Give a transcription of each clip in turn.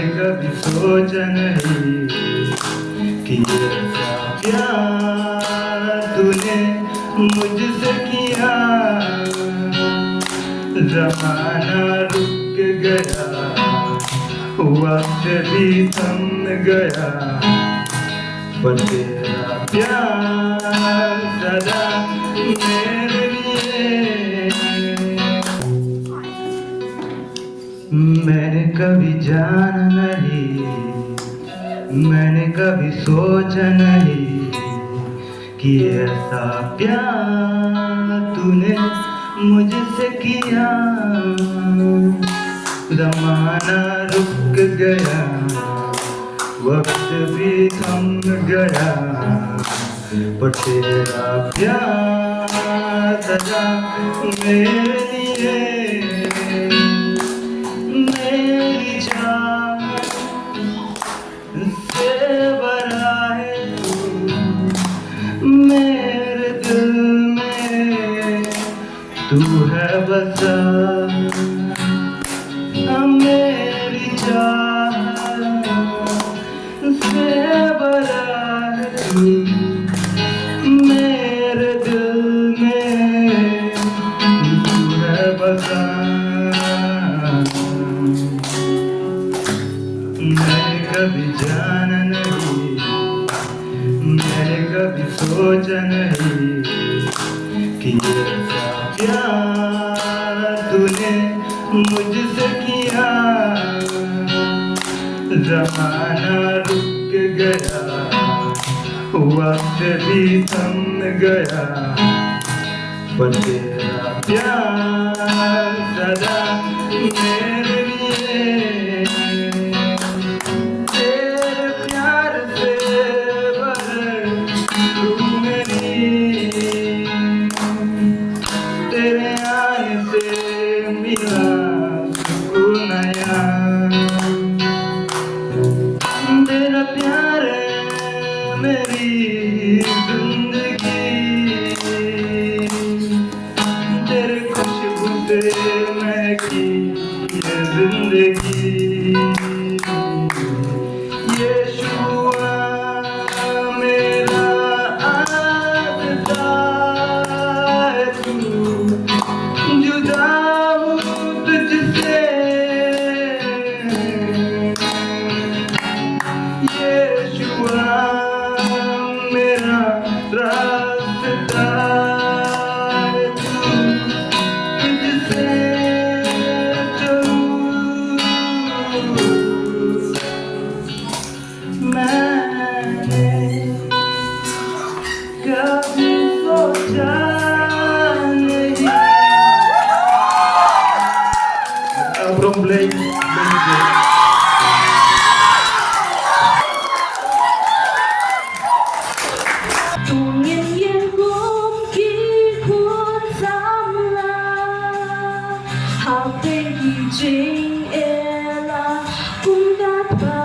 कभी सोचा नहीं कि ऐसा प्यार तूने मुझसे किया। ज़माना रुक गया, वक्त भी थम गया, पर तेरा प्यार सदा मेरे लिए। मैंने कभी जाना नहीं, मैंने कभी सोचा नहीं कि ऐसा प्यार तूने मुझसे किया। ज़माना रुक गया, वक्त भी थम गया, पर तेरा प्यार सदा मेरे लिए। मेरी जान से भरा है तू, मेरे दिल में तू है बसा। मेरी जान से भरा है तू, मेरे दिल में तू है बसा। मैंने कभी जाना नहीं, मैंने कभी सोचा नहीं कि ऐसा प्यार तूने मुझसे किया। ज़माना रुक गया, वक्त भी थम गया, पर तेरा प्यार सदा मेरे लिए। तेरे प्यार से भर तू मेरी, तेरे आने से मिला सुकून नया। तेरा प्यार है मेरी जिंदगी, तेरे खुशबू से महकी ये जिंदगी। यीशुआ मेरा आसरा है तू, जुदा हूँ तुझसे। यीशुआ मेरा रास्ता है तू, तुझसे चलूं। मैंने कभी सोचा नहीं। From Blake, tu nhiên nhiên gốm kỹ khuôn xăm la học tên kỳ trình là cũng đã ba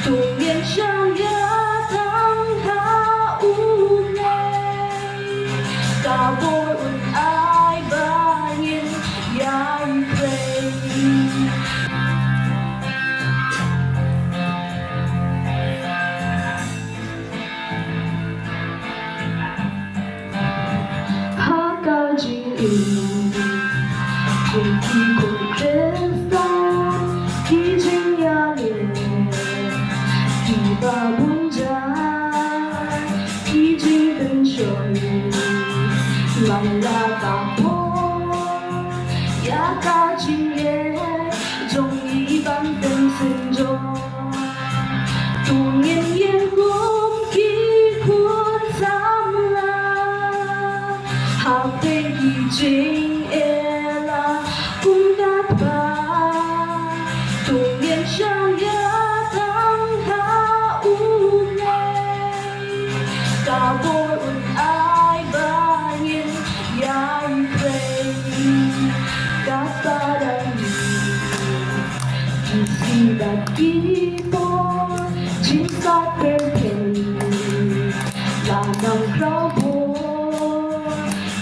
tu nhiên trong nhớ thăng hạ u này cả bôi ủn ai ba nhiên dài về. Lòng là cả phố, giá cả chuyện ghé, trong ý văn tình sinh cho. Tu nhiên nhiên gốm kỹ khuôn xăm la, học tên kỳ trình là cũng đã ba. Tu nhiên trong nhớ thăng hạ u này, cả bôi ủn ai ba nhiên dài về. Các ta đang nhìn chỉ đã kỹ bó chính xác bên thềm là nằm kháo bố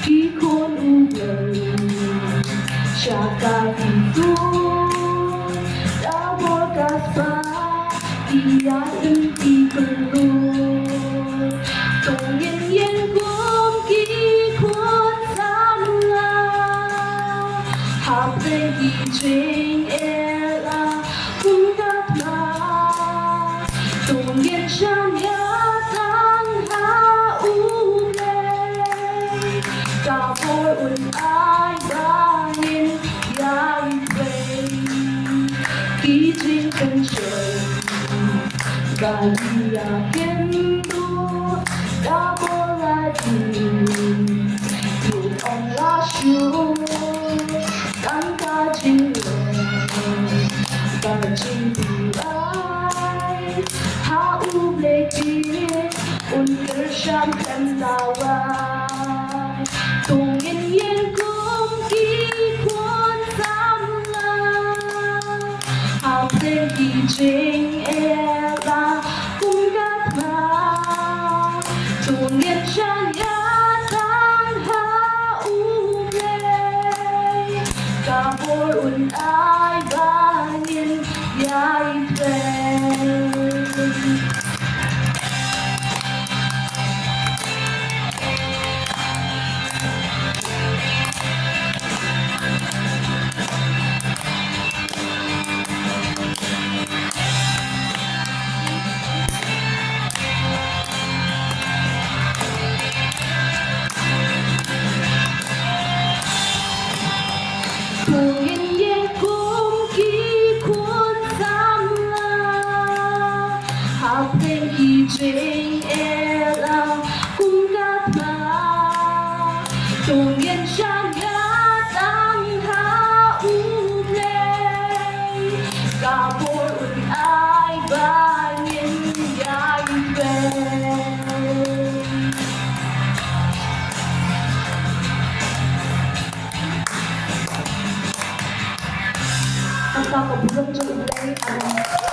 kỹ khuôn u đời. Chả cả tình tôi đã bôi 地呀人的个路，冬年烟光几宽山啦，哈贝的真爱啦，不干嘛，冬年上呀当哈乌嘞，大伙恩爱把年呀一回，毕竟很深。Kaliya kendo da bola di Yung on la shu Tan ka jing Ka jing di ai Ha u ble di Un ker sham kem da wai Tung yen yen kum ki kwan sam la Ha ble di jing Nguyện chan ya tan ha u ble Cả bồi un ai ba nhiên yai ple Cùng yên yên cũng kỹ khuôn xăm la Học tên kỳ trình e la cũng gắt mà Cùng yên chan ya tăng ha u lê Cả bồi un ai ba nhiên yai về Ang kakabulong dyan ulit.